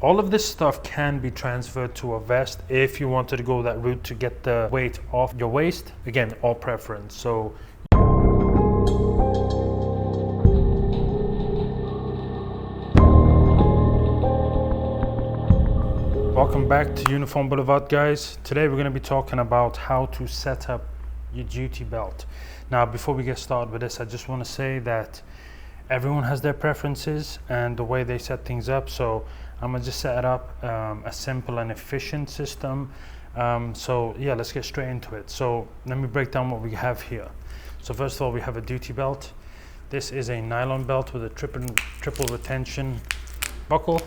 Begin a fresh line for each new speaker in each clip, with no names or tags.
All of this stuff can be transferred to a vest if you wanted to go that route to get the weight off your waist. Again, all preference. So welcome back to Uniform Blvd, guys. Today we're going to be talking about how to set up your duty belt. Now, before we get started with this, I just want to say that everyone has their preferences and the way they set things up. So I'm gonna just set it up a simple and efficient system. So yeah, let's get straight into it. So let me break down what we have here. So first of all, we have a duty belt. This is a nylon belt with a triple retention buckle.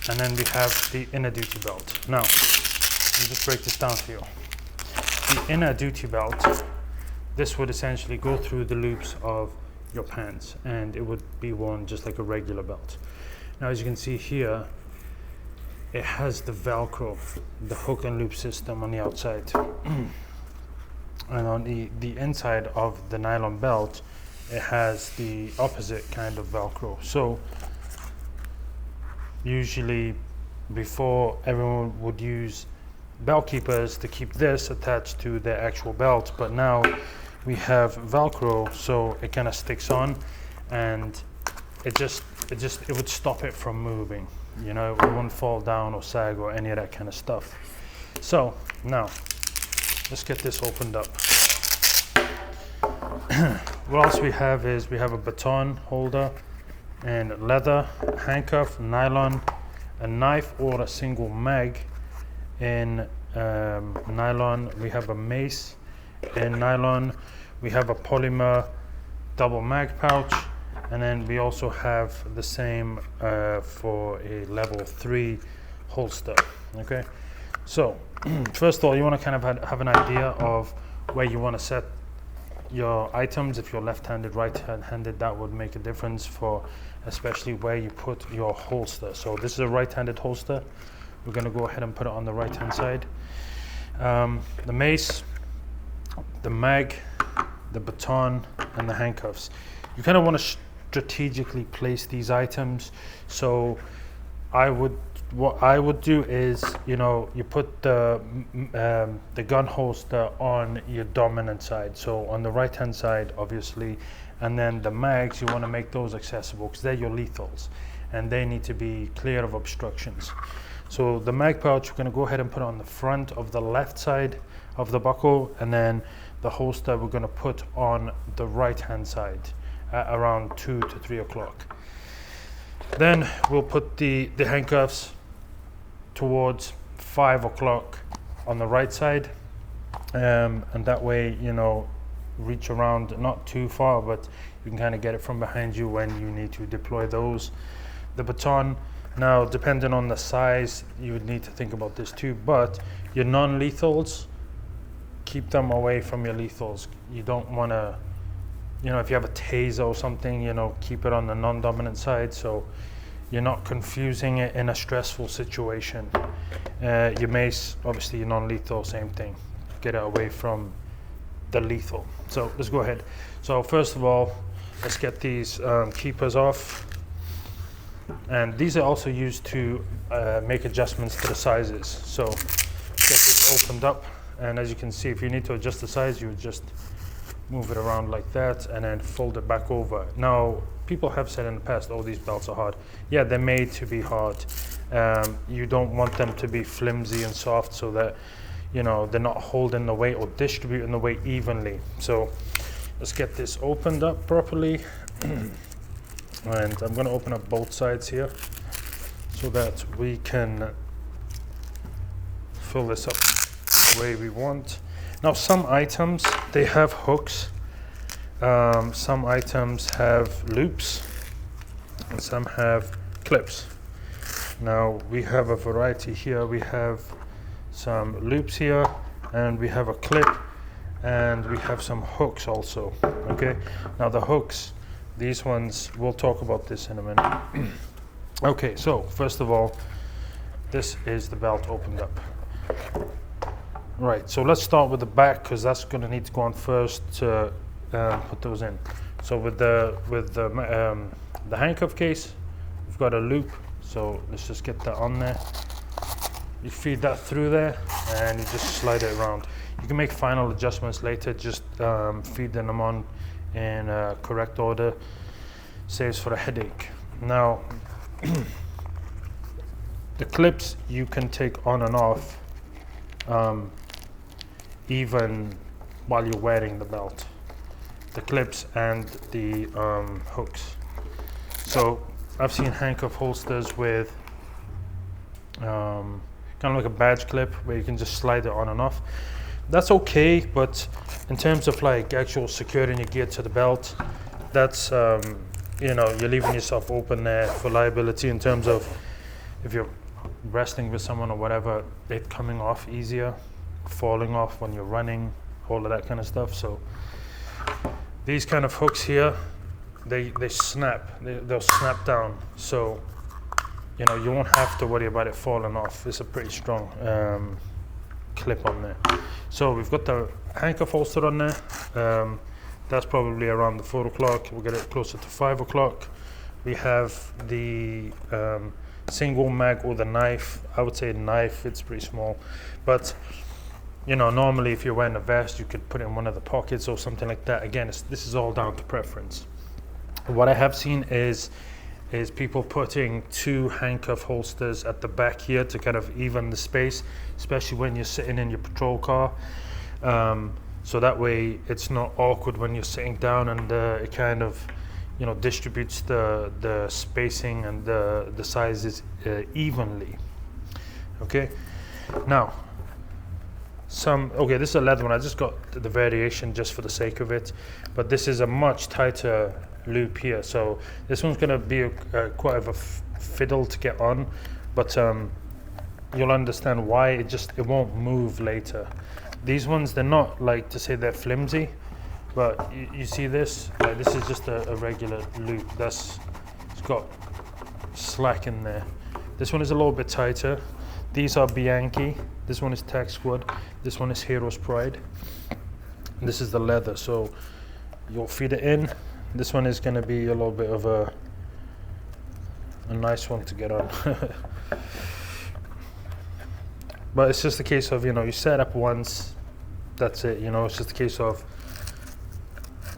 And then we have the inner duty belt. Now, let me just break this down for you. The inner duty belt, this would essentially go through the loops of your pants and it would be worn just like a regular belt. Now, as you can see here, it has the Velcro, the hook and loop system on the outside. And on the inside of the nylon belt, it has the opposite kind of Velcro. So usually before, everyone would use belt keepers to keep this attached to their actual belt, but now we have Velcro, so it kind of sticks on and it would stop it from moving. You know, it wouldn't fall down or sag or any of that kind of stuff. So now let's get this opened up. What else we have is we have a baton holder and leather, handcuff, nylon, a knife or a single mag in nylon. We have a mace in nylon. We have a polymer double mag pouch. And then we also have the same for a level 3 holster, okay? So, first of all, you want to kind of have an idea of where you want to set your items. If you're left-handed, right-handed, that would make a difference for especially where you put your holster. So this is a right-handed holster. We're going to go ahead and put it on the right-hand side. The mace, the mag, the baton, and the handcuffs. You kind of want to strategically place these items. So what I would do is, you know, you put the gun holster on your dominant side, so on the right hand side obviously, and then the mags, you want to make those accessible because they're your lethals and they need to be clear of obstructions. So the mag pouch, we're going to go ahead and put it on the front of the left side of the buckle, and then the holster we're going to put on the right hand side at around 2 to 3 o'clock. Then we'll put the handcuffs towards 5 o'clock on the right side, and that way, you know, reach around not too far, but you can kind of get it from behind you when you need to deploy those. The baton, now depending on the size, you would need to think about this too, but your non-lethals, keep them away from your lethals. You don't want to, you know, if you have a taser or something, you know, keep it on the non-dominant side so you're not confusing it in a stressful situation. Your mace, obviously your non-lethal, same thing. Get it away from the lethal. So let's go ahead. So first of all, let's get these keepers off. And these are also used to make adjustments to the sizes. So get this opened up. And as you can see, if you need to adjust the size, you would just move it around like that and then fold it back over. Now, people have said in the past, oh, these belts are hard. Yeah, they're made to be hard. You don't want them to be flimsy and soft so that, you know, they're not holding the weight or distributing the weight evenly. So let's get this opened up properly. And I'm going to open up both sides here so that we can fill this up the way we want. Now, some items, they have hooks. Some items have loops and some have clips. Now, we have a variety here. We have some loops here and we have a clip and we have some hooks also, okay? Now, the hooks, these ones, we'll talk about this in a minute. Okay, so first of all, this is the belt opened up. Right, so let's start with the back because that's going to need to go on first to put those in. So with the handcuff case, we've got a loop So let's just get that on there. You feed that through there and you just slide it around. You can make final adjustments later, just feeding them on in correct order saves for a headache. Now the clips you can take on and off even while you're wearing the belt, the clips and the hooks. So I've seen handcuff holsters with kind of like a badge clip where you can just slide it on and off. That's okay, but in terms of like actual securing your gear to the belt, that's you know, you're leaving yourself open there for liability in terms of if you're wrestling with someone or whatever, it coming off easier, falling off when you're running, all of that kind of stuff. So these kind of hooks here, they snap, they'll snap down. So you know, you won't have to worry about it falling off. It's a pretty strong clip on there. So we've got the handcuff holster on there. That's probably around the 4 o'clock. We'll get it closer to 5 o'clock. We have the single mag or the knife. I would say knife, it's pretty small. But, you know, normally if you're wearing a vest, you could put it in one of the pockets or something like that. Again, this is all down to preference. What I have seen is people putting 2 handcuff holsters at the back here to kind of even the space, especially when you're sitting in your patrol car. So that way it's not awkward when you're sitting down, and it kind of, you know, distributes the spacing and the sizes evenly. Okay, now this is a leather one. I just got the variation just for the sake of it, but this is a much tighter loop here, so this one's going to be quite of a fiddle to get on, but you'll understand why. It won't move later. These ones, they're not like to say they're flimsy, but you see this, like this is just a regular loop it's got slack in there. This one is a little bit tighter. These are Bianchi, this one is Tac Squad, this one is Hero's Pride, and this is the leather. So you'll feed it in. This one is going to be a little bit of a nice one to get on. But it's just a case of, you know, you set up once, that's it. You know, it's just a case of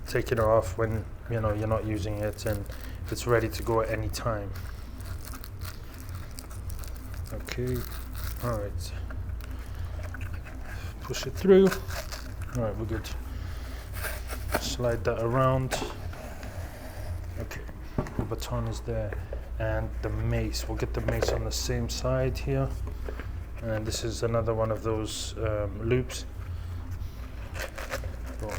taking it off when, you know, you're not using it, and it's ready to go at any time. Okay, all right. Push it through. All right, we're good. Slide that around. Okay, the baton is there, and the mace. We'll get the mace on the same side here, and this is another one of those loops. Oh.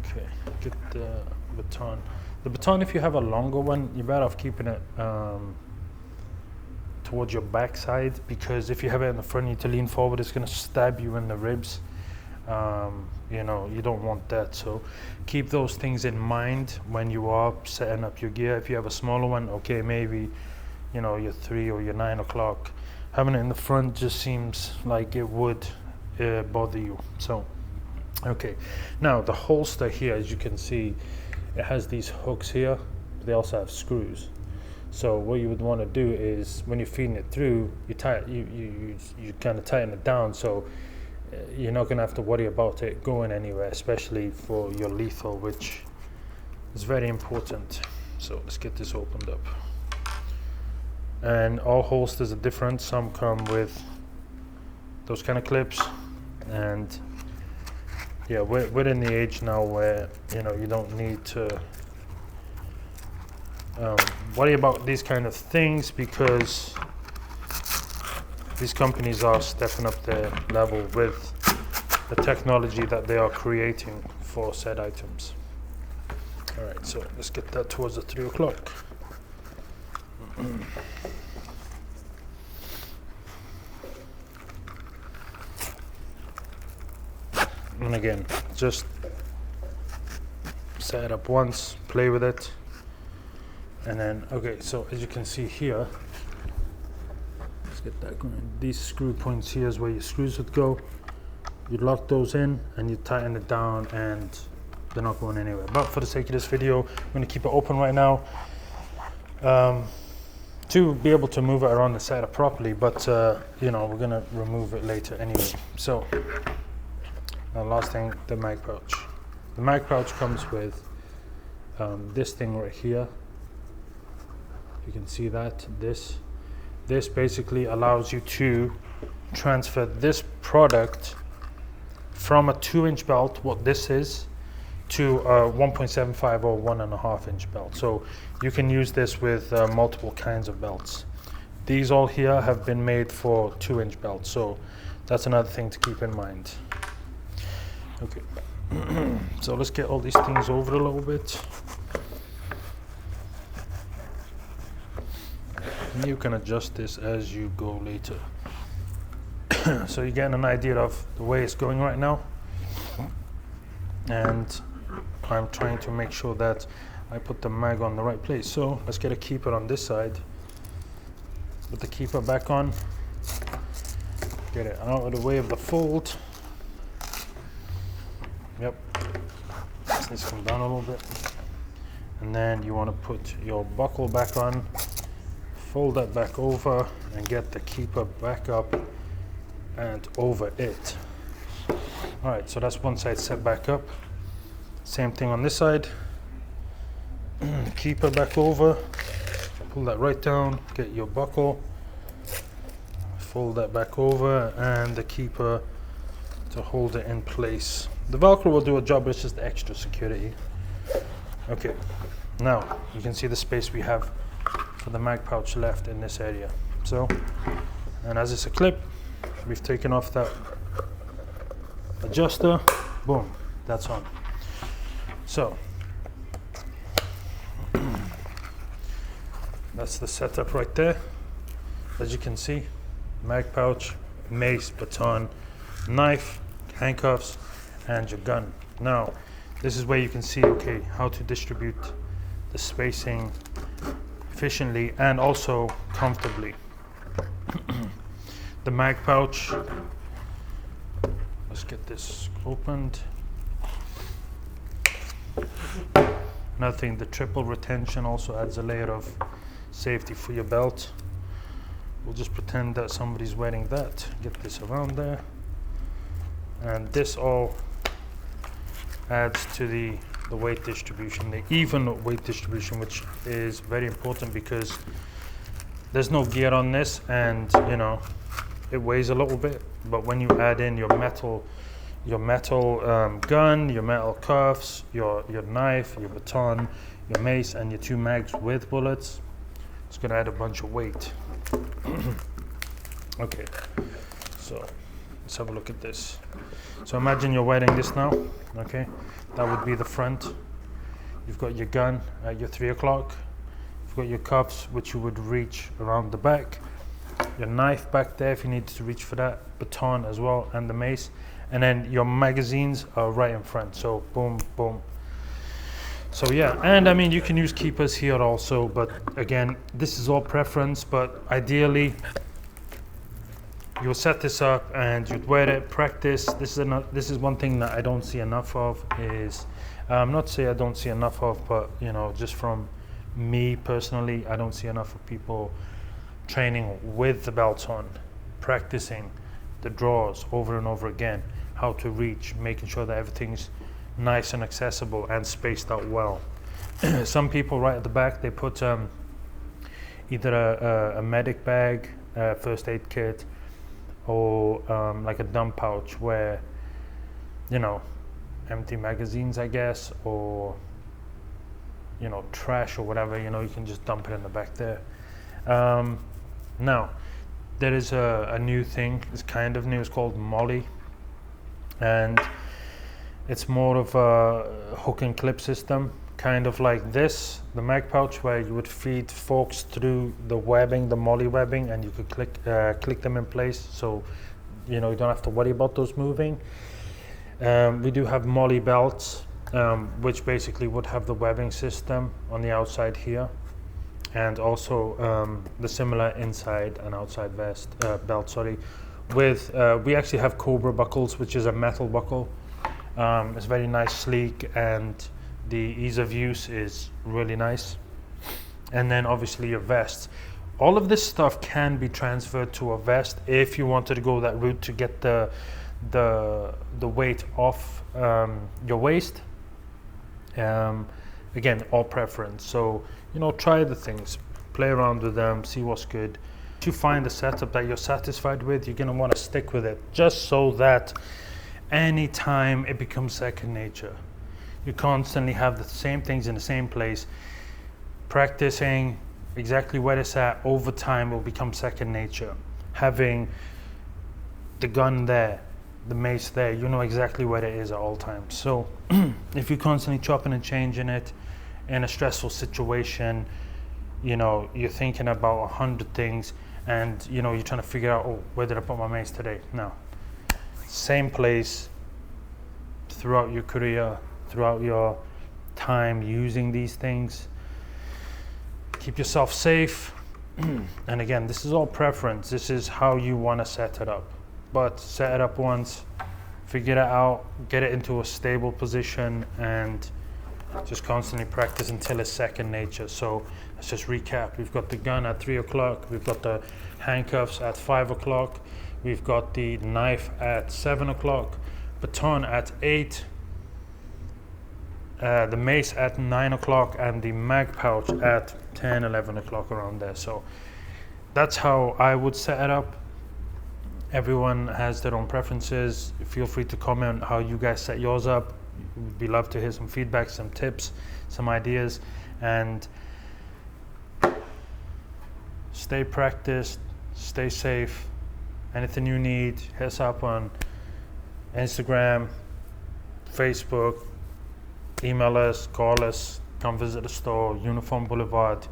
Okay, get the baton. The baton, if you have a longer one, you're better off keeping it towards your backside, because if you have it in the front, you need to lean forward. It's going to stab you in the ribs. You know, you don't want that, so keep those things in mind when you are setting up your gear. If you have a smaller one, okay, maybe, you know, your 3 or your 9 o'clock, having it in the front just seems like it would bother you. So okay, now the holster here, as you can see, it has these hooks here, but they also have screws. So what you would want to do is, when you're feeding it through, you kind of tighten it down, so you're not going to have to worry about it going anywhere, especially for your lethal, which is very important. So let's get this opened up. And all holsters are different. Some come with those kind of clips, and yeah, we're in the age now where, you know, you don't need to worry about these kind of things, because these companies are stepping up their level with the technology that they are creating for said items. All right, so let's get that towards the 3 o'clock. And again, just set it up once, play with it, and then, okay, so as you can see here, let's get that going. These screw points here is where your screws would go. You lock those in and you tighten it down, and they're not going anywhere. But for the sake of this video, I'm going to keep it open right now. to be able to move it around the setup properly, but you know, we're gonna remove it later anyway. So last thing, the mag pouch. The mag pouch comes with this thing right here. You can see that this basically allows you to transfer this product from a 2-inch belt, what this is, to a 1.75 or 1.5 inch belt. So you can use this with multiple kinds of belts. These all here have been made for 2-inch belts, so that's another thing to keep in mind. Okay, so let's get all these things over a little bit. And you can adjust this as you go later. So you're getting an idea of the way it's going right now. And I'm trying to make sure that I put the mag on the right place. So let's get a keeper on this side. Put the keeper back on. Get it out of the way of the fold. Yep. Let's come down a little bit. And then you want to put your buckle back on. Fold that back over and get the keeper back up and over it. All right, so that's one side set back up. Same thing on this side. Keeper back over, pull that right down, get your buckle, fold that back over, and the keeper to hold it in place. The Velcro will do a job, it's just extra security. Okay, now you can see the space we have for the mag pouch left in this area. So, and as it's a clip, we've taken off that adjuster, boom, that's on. So that's the setup right there. As you can see, mag pouch, mace, baton, knife, handcuffs, and your gun. Now this is where you can see, okay, how to distribute the spacing efficiently and also comfortably. The mag pouch, let's get this opened. Another thing, the triple retention also adds a layer of safety for your belt. We'll just pretend that somebody's wearing that. Get this around there. And this all adds to the weight distribution, the even weight distribution, which is very important because there's no gear on this, and you know, it weighs a little bit, but when you add in your metal gun, your metal cuffs, your knife, your baton, your mace, and your 2 mags with bullets, it's going to add a bunch of weight. Okay, so let's have a look at this. So imagine you're wearing this now, okay? That would be the front. You've got your gun at your 3 o'clock. You've got your cuffs, which you would reach around the back. Your knife back there if you need to reach for that. Baton as well, and the mace. And then your magazines are right in front. So boom, boom. So yeah, and I mean, you can use keepers here also, but again, this is all preference, but ideally, you'll set this up and you'd wear it, practice. This is one thing that I don't see enough of is, not to say I don't see enough of, but you know, just from me personally, I don't see enough of people training with the belts on, practicing the draws over and over again, how to reach, making sure that everything's nice and accessible and spaced out well. Some people right at the back, they put either a medic bag, first aid kit, or like a dump pouch where, you know, empty magazines, I guess, or, you know, trash or whatever, you know, you can just dump it in the back there. Now, there is a new thing, it's kind of new, it's called Molly, and it's more of a hook and clip system, kind of like this, the mag pouch, where you would feed forks through the webbing, the Molly webbing, and you could click them in place, so you know, you don't have to worry about those moving. We do have Molly belts, which basically would have the webbing system on the outside here, and also the similar inside and outside belt, sorry. With we actually have Cobra buckles, which is a metal buckle. It's very nice, sleek, and the ease of use is really nice. And then obviously your vests. All of this stuff can be transferred to a vest if you wanted to go that route to get the weight off your waist. Again, all preference. So, you know, try the things, play around with them, see what's good. If you find a setup that you're satisfied with, you're going to want to stick with it, just so that anytime it becomes second nature. You constantly have the same things in the same place, practicing exactly where it's at. Over time will become second nature. Having the gun there, the mace there, you know exactly where it is at all times. So if you're constantly chopping and changing it in a stressful situation, you know, you're thinking about 100 things, and you know, you're trying to figure out, oh, where did I put my mace today? No, same place throughout your career, throughout your time using these things. Keep yourself safe. And again, this is all preference. This is how you want to set it up. But set it up once, figure it out, get it into a stable position, and just constantly practice until it's second nature. So let's just recap. We've got the gun at 3 o'clock. We've got the handcuffs at 5 o'clock. We've got the knife at 7 o'clock. Baton at 8. The mace at 9 o'clock, and the mag pouch at 10, 11 o'clock, around there. So that's how I would set it up. Everyone has their own preferences. Feel free to comment how you guys set yours up. We'd love to hear some feedback, some tips, some ideas, and stay practiced, stay safe. Anything you need, hit us up on Instagram, Facebook, email us, call us, come visit the store, Uniform Boulevard.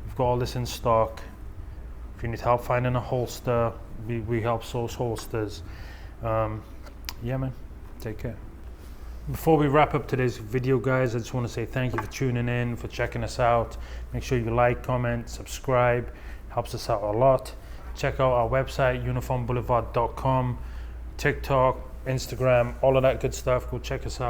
We've got all this in stock. If you need help finding a holster, we help source holsters. Yeah, man, take care. Before we wrap up today's video, guys, I just want to say thank you for tuning in, for checking us out. Make sure you like, comment, subscribe. Helps us out a lot. Check out our website, uniformboulevard.com, TikTok, Instagram, all of that good stuff. Go check us out.